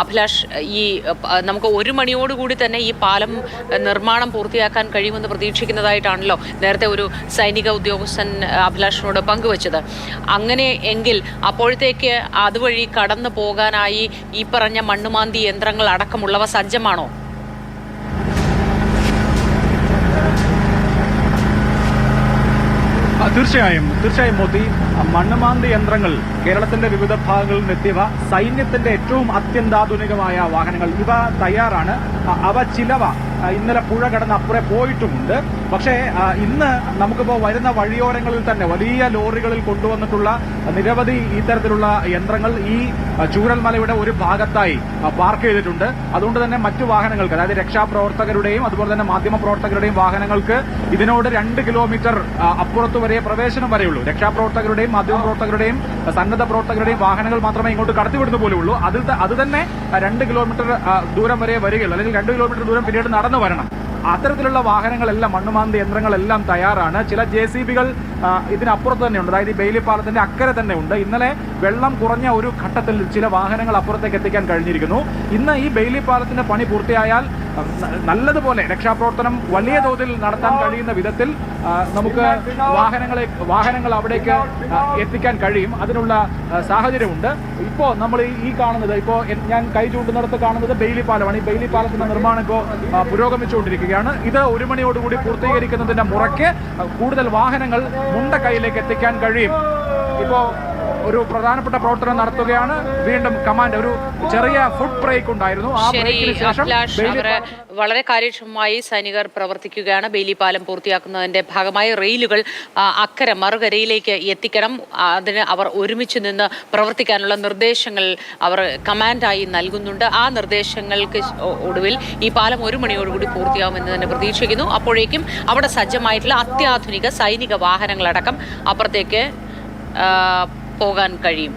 അഭിലാഷ്, ഈ നമുക്ക് 1 മണിയോടുകൂടി തന്നെ ഈ പാലം നിർമ്മാണം പൂർത്തിയാക്കാൻ കഴിയുമെന്ന് പ്രതീക്ഷിക്കുന്നതായിട്ടാണല്ലോ നേരത്തെ ഒരു സൈനിക ഉദ്യോഗസ്ഥൻ അഭിലാഷിനോട് പങ്കുവച്ചത്. അങ്ങനെ എങ്കിൽ അപ്പോഴത്തേക്ക് അതുവഴി കടന്നു പോകാനായി ഈ പറഞ്ഞ മണ്ണുമാന്തി യന്ത്രങ്ങൾ അടക്കമുള്ളവ സജ്ജമാണോ? തീർച്ചയായും മോദി, മണ്ണുമാന്തി യന്ത്രങ്ങൾ കേരളത്തിന്റെ വിവിധ ഭാഗങ്ങളിൽ നിന്നെത്തിയവ സൈന്യത്തിന്റെ ഏറ്റവും അത്യന്താധുനികമായ വാഹനങ്ങൾ. ഇവ തയ്യാറാണ്. അവ ചിലവ ഇന്നലെ പുഴ കടന്ന് അപ്പുറേ പോയിട്ടുമുണ്ട്. പക്ഷേ ഇന്ന് നമുക്കിപ്പോൾ വരുന്ന വഴിയോരങ്ങളിൽ തന്നെ വലിയ ലോറികളിൽ കൊണ്ടുവന്നിട്ടുള്ള നിരവധി ഇത്തരത്തിലുള്ള യന്ത്രങ്ങൾ ഈ ചൂരൽമലയുടെ ഒരു ഭാഗത്തായി പാർക്ക് ചെയ്തിട്ടുണ്ട്. അതുകൊണ്ട് തന്നെ മറ്റു വാഹനങ്ങൾക്ക്, അതായത് രക്ഷാപ്രവർത്തകരുടെയും അതുപോലെ തന്നെ മാധ്യമ പ്രവർത്തകരുടെയും വാഹനങ്ങൾക്ക് ഇതിനോട് 2 കിലോമീറ്റർ അപ്പുറത്ത് വരെ പ്രവേശനം വരെയുള്ളൂ. രക്ഷാപ്രവർത്തകരുടെയും മാധ്യമ പ്രവർത്തകരുടെയും സന്നദ്ധ പ്രവർത്തകരുടെയും വാഹനങ്ങൾ മാത്രമേ ഇങ്ങോട്ട് കടത്തിവിടുന്ന പോലെയുള്ളൂ. അത് തന്നെ 2 കിലോമീറ്റർ ദൂരം വരെ വരികയുള്ളൂ, അല്ലെങ്കിൽ 2 കിലോമീറ്റർ ദൂരം പിന്നീട് നടന്നു വരണം. അത്തരത്തിലുള്ള വാഹനങ്ങളെല്ലാം, മണ്ണുമാന്തി യന്ത്രങ്ങളെല്ലാം തയ്യാറാണ്. ചില JCBകൾ ഇതിനപ്പുറത്ത് തന്നെയുണ്ട്, അതായത് ഈ ബെയിലി പാലത്തിന്റെ അക്കരെ തന്നെ ഉണ്ട്. ഇന്നലെ വെള്ളം കുറഞ്ഞ ഒരു ഘട്ടത്തിൽ ചില വാഹനങ്ങൾ അപ്പുറത്തേക്ക് എത്തിക്കാൻ കഴിഞ്ഞിരിക്കുന്നു. ഇന്ന് ഈ ബെയിലി പാലത്തിന്റെ പണി പൂർത്തിയായാൽ നല്ലതുപോലെ രക്ഷാപ്രവർത്തനം വലിയ തോതിൽ നടത്താൻ കഴിയുന്ന വിധത്തിൽ നമുക്ക് വാഹനങ്ങൾ അവിടേക്ക് എത്തിക്കാൻ കഴിയും. അതിനുള്ള സാഹചര്യമുണ്ട്. ഇപ്പോൾ നമ്മൾ ഈ കാണുന്നത്, ഇപ്പോൾ ഞാൻ കൈ ചൂണ്ടുന്നിടത്ത് കാണുന്നത് ബെയിലി പാലമാണ്. ഈ ബെയിലി പാലത്തിന്റെ നിർമ്മാണം ഇപ്പോൾ പുരോഗമിച്ചുകൊണ്ടിരിക്കുകയാണ്. ഇത് 1 മണിയോടുകൂടി പൂർത്തീകരിക്കുന്നതിന്റെ മുറയ്ക്ക് കൂടുതൽ വാഹനങ്ങൾ മുണ്ടക്കൈയിലേക്ക് എത്തിക്കാൻ കഴിയും. ഇപ്പോൾ ഒരു പ്രധാനപ്പെട്ട പ്രവർത്തനം നടത്തുകയാണ്. വീണ്ടും കമാൻഡ്, ഒരു ചെറിയ ഫുഡ് ബ്രേക്ക് ഉണ്ടായിരുന്നു. ആ ബ്രേക്കിന് ശേഷം വളരെ കാര്യക്ഷമമായി സൈനികർ പ്രവർത്തിക്കുകയാണ്. ബെയിലി പാലം പൂർത്തിയാക്കുന്നതിന്റെ ഭാഗമായി റെയിലുകൾ അക്കരെ മറുകരയിലേക്ക് എത്തിക്കണം. അതിന് അവർ ഒരുമിച്ച് നിന്ന് പ്രവർത്തിക്കാനുള്ള നിർദ്ദേശങ്ങൾ അവർ കമാൻഡായി നൽകുന്നുണ്ട്. ആ നിർദ്ദേശങ്ങൾക്ക് ഒടുവിൽ ഈ പാലം 1 മണിയോടുകൂടി പൂർത്തിയാകുമെന്ന് തന്നെ പ്രതീക്ഷിക്കുന്നു. അപ്പോഴേക്കും അവിടെ സജ്ജമായിട്ടുള്ള അത്യാധുനിക സൈനിക വാഹനങ്ങളടക്കം അപ്പുറത്തേക്ക് പോകാൻ കഴിയും.